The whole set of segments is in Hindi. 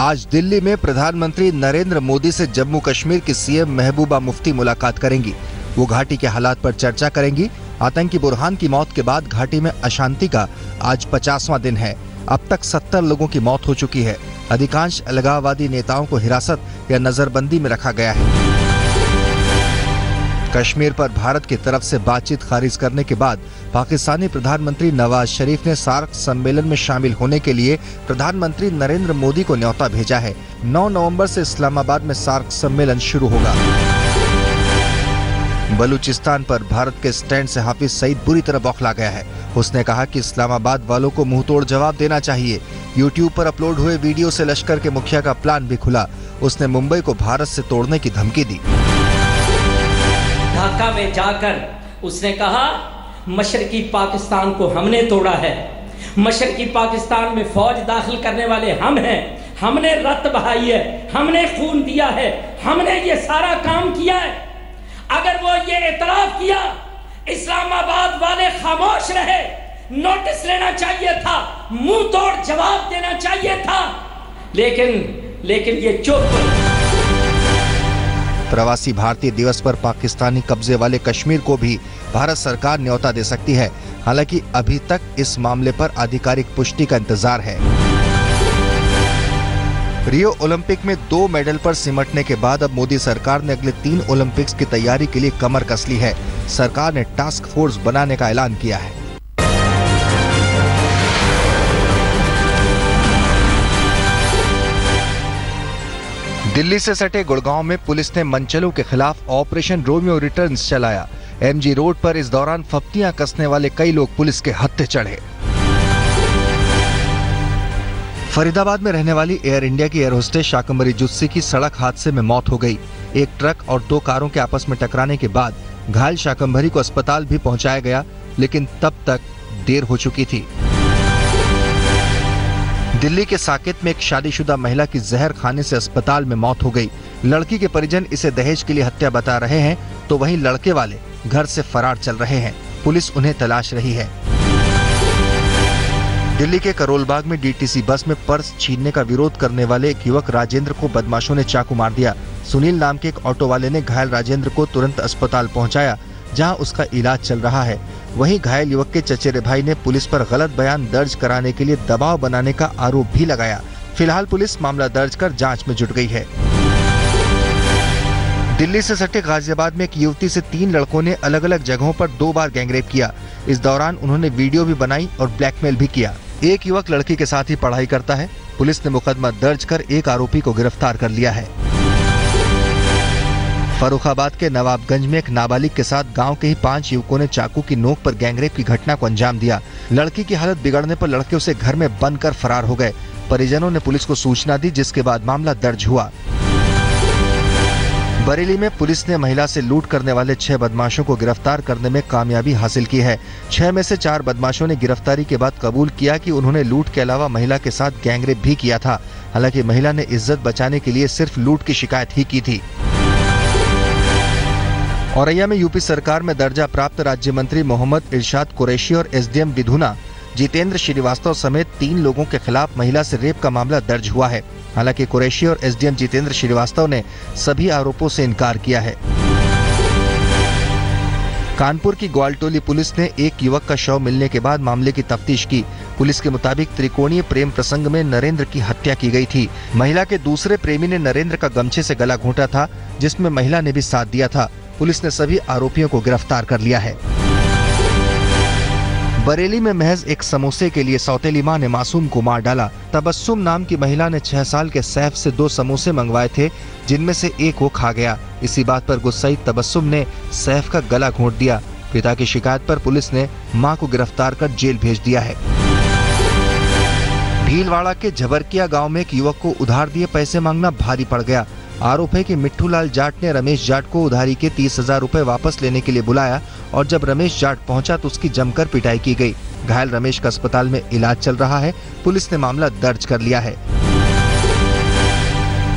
आज दिल्ली में प्रधानमंत्री नरेंद्र मोदी से जम्मू कश्मीर की सीएम महबूबा मुफ्ती मुलाकात करेंगी। वो घाटी के हालात पर चर्चा करेंगी। आतंकी बुरहान की मौत के बाद घाटी में अशांति का आज 50वां दिन है। अब तक 70 लोगों की मौत हो चुकी है। अधिकांश अलगाववादी नेताओं को हिरासत या नजरबंदी में रखा गया है। कश्मीर पर भारत की तरफ से बातचीत खारिज करने के बाद पाकिस्तानी प्रधानमंत्री नवाज शरीफ ने सार्क सम्मेलन में शामिल होने के लिए प्रधानमंत्री नरेंद्र मोदी को न्योता भेजा है। 9 नवंबर से इस्लामाबाद में सार्क सम्मेलन शुरू होगा। बलूचिस्तान पर भारत के स्टैंड से हाफिज सईद बुरी तरह बौखला गया है। उसने कहा कि इस्लामाबाद वालों को मुंहतोड़ जवाब देना चाहिए। यूट्यूब पर अपलोड हुए वीडियो से लश्कर के मुखिया का प्लान भी खुला। उसने मुंबई को भारत से तोड़ने की धमकी दी। ढाका में जाकर उसने कहा मशरकी पाकिस्तान को हमने तोड़ा है, मशरकी पाकिस्तान में फौज दाखिल करने वाले हम हैं, हमने रक्त बहाई है, हमने खून दिया है, हमने ये सारा काम किया है। अगर वो ये एतराफ किया, इस्लामाबाद वाले खामोश रहे, नोटिस लेना चाहिए था, मुंह तोड़ जवाब देना चाहिए था, लेकिन ये चुप। प्रवासी भारतीय दिवस पर पाकिस्तानी कब्जे वाले कश्मीर को भी भारत सरकार न्योता दे सकती है। हालांकि अभी तक इस मामले पर आधिकारिक पुष्टि का इंतजार है। रियो ओलंपिक में 2 मेडल पर सिमटने के बाद अब मोदी सरकार ने अगले 3 ओलंपिक्स की तैयारी के लिए कमर कस ली है। सरकार ने टास्क फोर्स बनाने का ऐलान किया है। दिल्ली से सटे गुड़गांव में पुलिस ने मनचलों के खिलाफ ऑपरेशन रोमियो रिटर्न्स चलाया। एमजी रोड पर इस दौरान फप्तियां कसने वाले कई लोग पुलिस के हत्थे चढ़े। फरीदाबाद में रहने वाली एयर इंडिया की एयर होस्टेस शाकंभरी जुस्सी की सड़क हादसे में मौत हो गई। एक ट्रक और 2 कारों के आपस में टकराने के बाद घायल शाकंभरी को अस्पताल भी पहुंचाया गया, लेकिन तब तक देर हो चुकी थी। दिल्ली के साकेत में एक शादीशुदा महिला की जहर खाने से अस्पताल में मौत हो गई। लड़की के परिजन इसे दहेज के लिए हत्या बता रहे हैं, तो वहीं लड़के वाले घर से फरार चल रहे हैं। पुलिस उन्हें तलाश रही है। दिल्ली के करोलबाग में डीटीसी बस में पर्स छीनने का विरोध करने वाले एक युवक राजेंद्र को बदमाशों ने चाकू मार दिया। सुनील नाम के एक ऑटो वाले ने घायल राजेंद्र को तुरंत अस्पताल पहुंचाया, जहां उसका इलाज चल रहा है। वहीं घायल युवक के चचेरे भाई ने पुलिस पर गलत बयान दर्ज कराने के लिए दबाव बनाने का आरोप भी लगाया। फिलहाल पुलिस मामला दर्ज कर जांच में जुट गई है। दिल्ली से सटे गाजियाबाद में एक युवती से 3 लड़कों ने अलग अलग जगहों पर 2 बार गैंगरेप किया। इस दौरान उन्होंने वीडियो भी बनाई और ब्लैकमेल भी किया। एक युवक लड़की के साथ ही पढ़ाई करता है। पुलिस ने मुकदमा दर्ज कर एक आरोपी को गिरफ्तार कर लिया है। फर्रुखाबाद के नवाबगंज में एक नाबालिग के साथ गांव के ही 5 युवकों ने चाकू की नोक पर गैंगरेप की घटना को अंजाम दिया। लड़की की हालत बिगड़ने पर लड़के उसे घर में बंद कर फरार हो गए। परिजनों ने पुलिस को सूचना दी, जिसके बाद मामला दर्ज हुआ। बरेली में पुलिस ने महिला से लूट करने वाले 6 बदमाशों को गिरफ्तार करने में कामयाबी हासिल की है। 6 में से 4 बदमाशों ने गिरफ्तारी के बाद कबूल किया कि उन्होंने लूट के अलावा महिला के साथ गैंगरेप भी किया था। हालांकि महिला ने इज्जत बचाने के लिए सिर्फ लूट की शिकायत ही की थी। औरैया में यूपी सरकार में दर्जा प्राप्त राज्य मंत्री मोहम्मद इरशाद कुरैशी और एसडीएम विधुना जितेंद्र श्रीवास्तव समेत 3 लोगों के खिलाफ महिला से रेप का मामला दर्ज हुआ है। हालांकि कुरैशी और एसडीएम जितेंद्र श्रीवास्तव ने सभी आरोपों से इनकार किया है। कानपुर की ग्वालटोली पुलिस ने एक युवक का शव मिलने के बाद मामले की तफ्तीश की। पुलिस के मुताबिक त्रिकोणीय प्रेम प्रसंग में नरेंद्र की हत्या की गई थी। महिला के दूसरे प्रेमी ने नरेंद्र का गमछे से गला घोंटा था, जिसमें महिला ने भी साथ दिया था। पुलिस ने सभी आरोपियों को गिरफ्तार कर लिया है। बरेली में महज एक समोसे के लिए सौतेली मां ने मासूम को मार डाला। तबस्सुम नाम की महिला ने 6 साल के सैफ से 2 समोसे मंगवाए थे, जिनमें से एक वो खा गया। इसी बात पर गुस्साई तबस्सुम ने सैफ का गला घोंट दिया। पिता की शिकायत पर पुलिस ने मां को गिरफ्तार कर जेल भेज दिया है। भीलवाड़ा के झबरकिया गांव में एक युवक को उधार दिए पैसे मांगना भारी पड़ गया। आरोप है कि मिट्ठूलाल जाट ने रमेश जाट को उधारी के 30,000 रुपए वापस लेने के लिए बुलाया और जब रमेश जाट पहुंचा तो उसकी जमकर पिटाई की गई। घायल रमेश का अस्पताल में इलाज चल रहा है। पुलिस ने मामला दर्ज कर लिया है।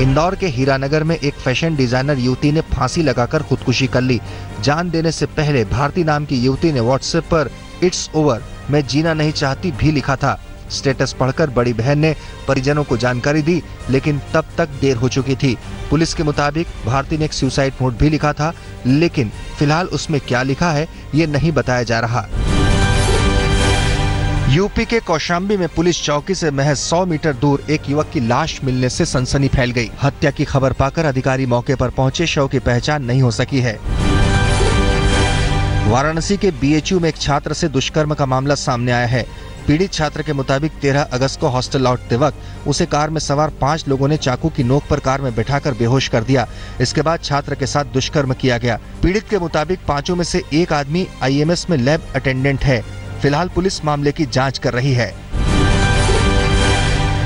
इंदौर के हीरानगर में एक फैशन डिजाइनर युवती ने फांसी लगाकर खुदकुशी कर ली। जान देने से पहले भारती नाम की युवती ने व्हाट्सएप पर इट्स ओवर, मैं जीना नहीं चाहती भी लिखा था। स्टेटस पढ़कर बड़ी बहन ने परिजनों को जानकारी दी, लेकिन तब तक देर हो चुकी थी। पुलिस के मुताबिक भारती ने एक सुसाइड नोट भी लिखा था, लेकिन फिलहाल उसमें क्या लिखा है ये नहीं बताया जा रहा। यूपी के कौशाम्बी में पुलिस चौकी से महज 100 मीटर दूर एक युवक की लाश मिलने से सनसनी फैल गई। हत्या की खबर पाकर अधिकारी मौके पर पहुंचे, शव की पहचान नहीं हो सकी है। वाराणसी के बीएचयू में एक छात्र से दुष्कर्म का मामला सामने आया है। पीड़ित छात्र के मुताबिक 13 अगस्त को हॉस्टल लौटते वक्त उसे कार में सवार 5 लोगों ने चाकू की नोक पर कार में बैठाकर बेहोश कर दिया। इसके बाद छात्र के साथ दुष्कर्म किया गया। पीड़ित के मुताबिक पांचों में से एक आदमी आईएमएस में लैब अटेंडेंट है। फिलहाल पुलिस मामले की जांच कर रही है।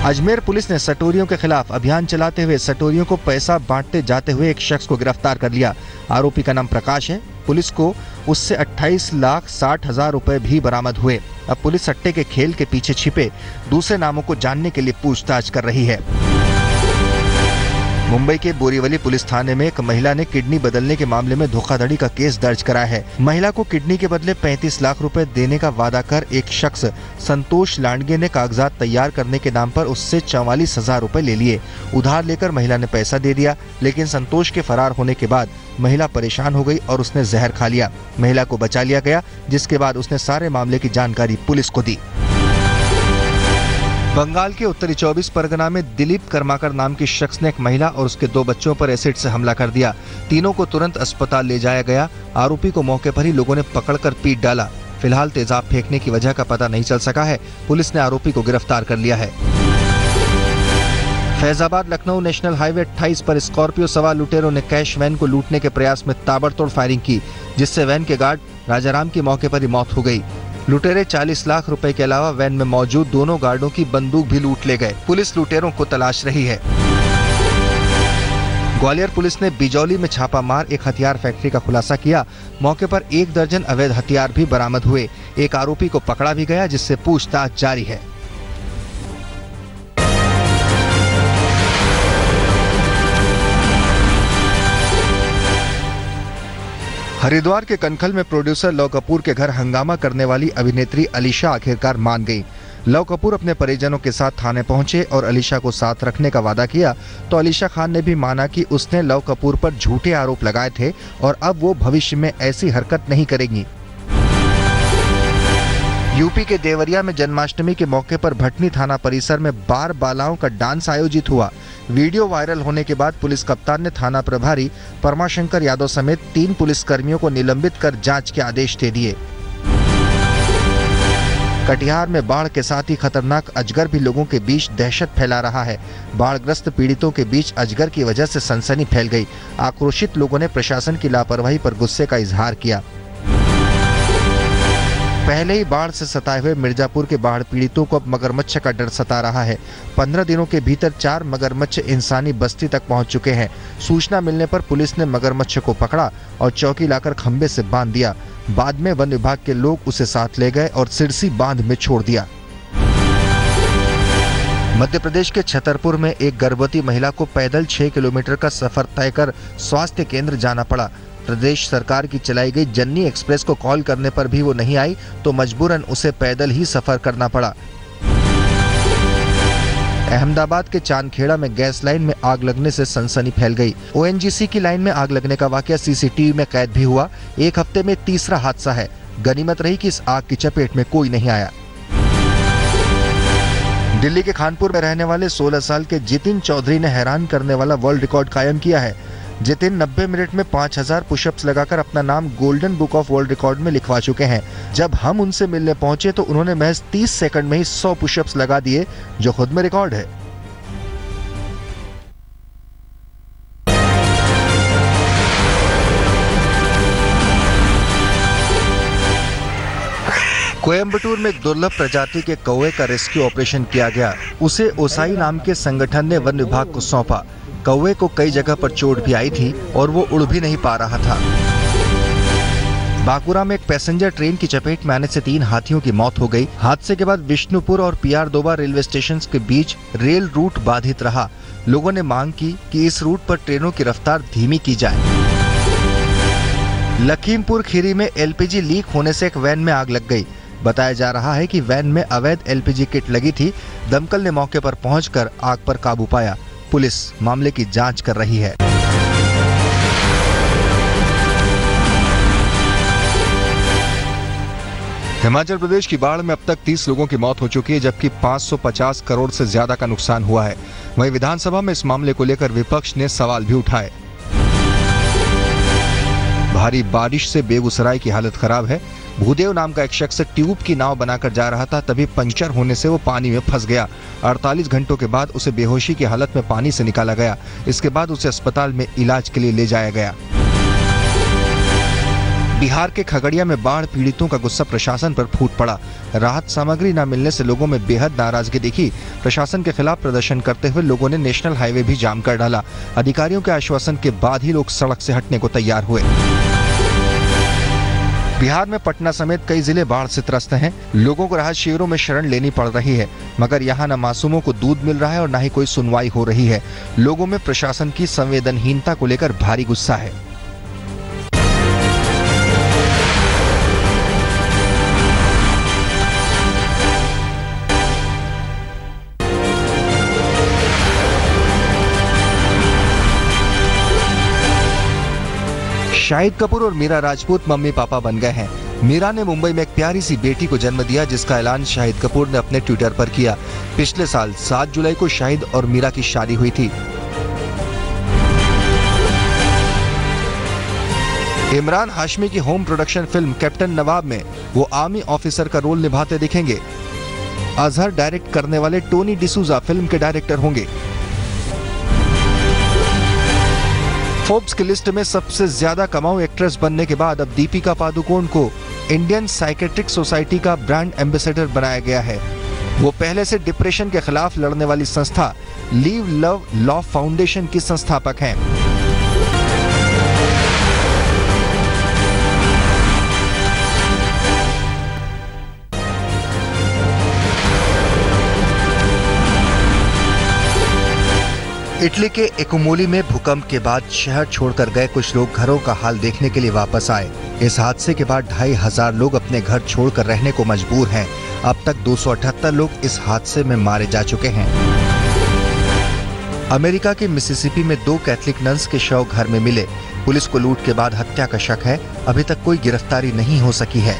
अजमेर पुलिस ने सटोरियों के खिलाफ अभियान चलाते हुए सटोरियों को पैसा बांटते जाते हुए एक शख्स को गिरफ्तार कर लिया। आरोपी का नाम प्रकाश है। पुलिस को उससे 28,60,000 रुपए भी बरामद हुए। अब पुलिस सट्टे के खेल के पीछे छिपे दूसरे नामों को जानने के लिए पूछताछ कर रही है। मुंबई के बोरीवली पुलिस थाने में एक महिला ने किडनी बदलने के मामले में धोखाधड़ी का केस दर्ज कराया है। महिला को किडनी के बदले 35 लाख रुपए देने का वादा कर एक शख्स संतोष लांडगे ने कागजात तैयार करने के नाम पर उससे 44,000 रुपए ले लिए। उधार लेकर महिला ने पैसा दे दिया, लेकिन संतोष के फरार होने के बाद महिला परेशान हो गई और उसने जहर खा लिया। महिला को बचा लिया गया, जिसके बाद उसने सारे मामले की जानकारी पुलिस को दी। बंगाल के उत्तरी 24 परगना में दिलीप कर्माकर नाम के शख्स ने एक महिला और उसके 2 बच्चों पर एसिड से हमला कर दिया। तीनों को तुरंत अस्पताल ले जाया गया। आरोपी को मौके पर ही लोगों ने पकड़कर पीट डाला। फिलहाल तेजाब फेंकने की वजह का पता नहीं चल सका है। पुलिस ने आरोपी को गिरफ्तार कर लिया है। फैजाबाद लखनऊ नेशनल हाईवे 28 पर स्कॉर्पियो सवार लुटेरों ने कैश वैन को लूटने के प्रयास में ताबड़तोड़ फायरिंग की, जिससे वैन के गार्ड राजाराम की मौके पर ही मौत हो गई। लुटेरे 40 लाख रुपए के अलावा वैन में मौजूद दोनों गार्डों की बंदूक भी लूट ले गए। पुलिस लुटेरों को तलाश रही है। ग्वालियर पुलिस ने बिजौली में छापा मार एक हथियार फैक्ट्री का खुलासा किया। मौके पर 1 दर्जन अवैध हथियार भी बरामद हुए। एक आरोपी को पकड़ा भी गया, जिससे पूछताछ जारी है। हरिद्वार के कनखल में प्रोड्यूसर लव कपूर के घर हंगामा करने वाली अभिनेत्री अलीशा आखिरकार मान गई। लव कपूर अपने परिजनों के साथ थाने पहुंचे और अलीशा को साथ रखने का वादा किया, तो अलीशा खान ने भी माना कि उसने लव कपूर पर झूठे आरोप लगाए थे और अब वो भविष्य में ऐसी हरकत नहीं करेंगी। यूपी के देवरिया में जन्माष्टमी के मौके पर भटनी थाना परिसर में बार बालाओं का डांस आयोजित हुआ। वीडियो वायरल होने के बाद पुलिस कप्तान ने थाना प्रभारी परमाशंकर यादव समेत 3 पुलिसकर्मियों को निलंबित कर जांच के आदेश दे दिए। कटिहार में बाढ़ के साथ ही खतरनाक अजगर भी लोगों के बीच दहशत फैला रहा है। बाढ़ग्रस्त पीड़ितों के बीच अजगर की वजह से सनसनी फैल गई। आक्रोशित लोगों ने प्रशासन की लापरवाही पर गुस्से का इजहार किया। पहले ही बाढ़ से सताए हुए मिर्जापुर के बाढ़ पीड़ितों को अब मगरमच्छ का डर सता रहा है। 15 दिनों के भीतर 4 मगरमच्छ इंसानी बस्ती तक पहुंच चुके हैं। सूचना मिलने पर पुलिस ने मगरमच्छ को पकड़ा और चौकी लाकर खंबे से बांध दिया। बाद में वन विभाग के लोग उसे साथ ले गए और सिरसी बांध में छोड़ दिया। मध्य प्रदेश के छतरपुर में एक गर्भवती महिला को पैदल 6 किलोमीटर का सफर तय कर स्वास्थ्य केंद्र जाना पड़ा। प्रदेश सरकार की चलाई गई जननी एक्सप्रेस को कॉल करने पर भी वो नहीं आई, तो मजबूरन उसे पैदल ही सफर करना पड़ा। अहमदाबाद के चांदखेड़ा में गैस लाइन में आग लगने से सनसनी फैल गई। ओएनजीसी की लाइन में आग लगने का वाकया सीसीटीवी में कैद भी हुआ। एक हफ्ते में तीसरा हादसा है। गनीमत रही कि इस आग की चपेट में कोई नहीं आया। दिल्ली के खानपुर में रहने वाले 16 साल के जितिन चौधरी ने हैरान करने वाला वर्ल्ड रिकॉर्ड कायम किया है। जितिन 90 मिनट में 5000 पुशअप्स लगाकर अपना नाम golden book of world record में लिखवा चुके हैं। जब हम उनसे मिलने पहुंचे तो उन्होंने महज 30 सेकंड में ही 100 पुशअप्स लगा दिए, जो खुद में रिकॉर्ड है। कोयम्बटूर में एक दुर्लभ प्रजाति के कौवे का रेस्क्यू ऑपरेशन किया गया। उसे ओसाई नाम के संगठन ने वन विभाग को सौंपा। कौवे को कई जगह पर चोट भी आई थी और वो उड़ भी नहीं पा रहा था। बांकुरा में एक पैसेंजर ट्रेन की चपेट में आने से 3 हाथियों की मौत हो गई। हादसे के बाद विष्णुपुर और PR-दोबा रेलवे स्टेशन के बीच रेल रूट बाधित रहा। लोगों ने मांग की कि इस रूट पर ट्रेनों की रफ्तार धीमी की जाए। लखीमपुर खीरी में LPG लीक होने से एक वैन में आग लग गई। बताया जा रहा है कि वैन में अवैध एलपीजी किट लगी थी। दमकल ने मौके पर पहुंचकर आग पर काबू पाया। पुलिस मामले की जांच कर रही है। हिमाचल प्रदेश की बाढ़ में अब तक 30 लोगों की मौत हो चुकी है, जबकि 550 करोड़ से ज्यादा का नुकसान हुआ है। वहीं विधानसभा में इस मामले को लेकर विपक्ष ने सवाल भी उठाए। भारी बारिश से बेगूसराय की हालत खराब है। भूदेव नाम का एक शख्स ट्यूब की नाव बनाकर जा रहा था, तभी पंचर होने से वो पानी में फंस गया। 48 घंटों के बाद उसे बेहोशी की हालत में पानी से निकाला गया। इसके बाद उसे अस्पताल में इलाज के लिए ले जाया गया। बिहार के खगड़िया में बाढ़ पीड़ितों का गुस्सा प्रशासन पर फूट पड़ा। राहत सामग्री न मिलने से लोगों में बेहद नाराजगी दिखी। प्रशासन के खिलाफ प्रदर्शन करते हुए लोगों ने नेशनल हाईवे भी जाम कर डाला। अधिकारियों के आश्वासन के बाद ही लोग सड़क से हटने को तैयार हुए। बिहार में पटना समेत कई जिले बाढ़ से त्रस्त हैं। लोगों को राहत शिविरों में शरण लेनी पड़ रही है, मगर यहाँ न मासूमों को दूध मिल रहा है और न ही कोई सुनवाई हो रही है। लोगों में प्रशासन की संवेदनहीनता को लेकर भारी गुस्सा है। शाहिद कपूर और मीरा राजपूत मम्मी पापा बन गए हैं। मीरा ने मुंबई में एक प्यारी सी बेटी को जन्म दिया, जिसका ऐलान शाहिद कपूर ने अपने ट्विटर पर किया। पिछले साल 7 जुलाई को शाहिद और मीरा की शादी हुई थी। इमरान हाशमी की होम प्रोडक्शन फिल्म कैप्टन नवाब में वो आर्मी ऑफिसर का रोल निभाते दिखेंगे। अजहर डायरेक्ट करने वाले टोनी डिसूजा फिल्म के डायरेक्टर होंगे। फोर्ब्स की लिस्ट में सबसे ज्यादा कमाऊ एक्ट्रेस बनने के बाद अब दीपिका पादुकोण को इंडियन साइकेट्रिक सोसाइटी का ब्रांड एम्बेसडर बनाया गया है। वो पहले से डिप्रेशन के खिलाफ लड़ने वाली संस्था लीव लव लॉ फाउंडेशन की संस्थापक हैं। इटली के एकुमोली में भूकंप के बाद शहर छोड़कर गए कुछ लोग घरों का हाल देखने के लिए वापस आए। इस हादसे के बाद 2,500 लोग अपने घर छोड़कर रहने को मजबूर हैं। अब तक 278 लोग इस हादसे में मारे जा चुके हैं। अमेरिका के मिसिसिपी में 2 कैथलिक नन्स के शव घर में मिले। पुलिस को लूट के बाद हत्या का शक है। अभी तक कोई गिरफ्तारी नहीं हो सकी है।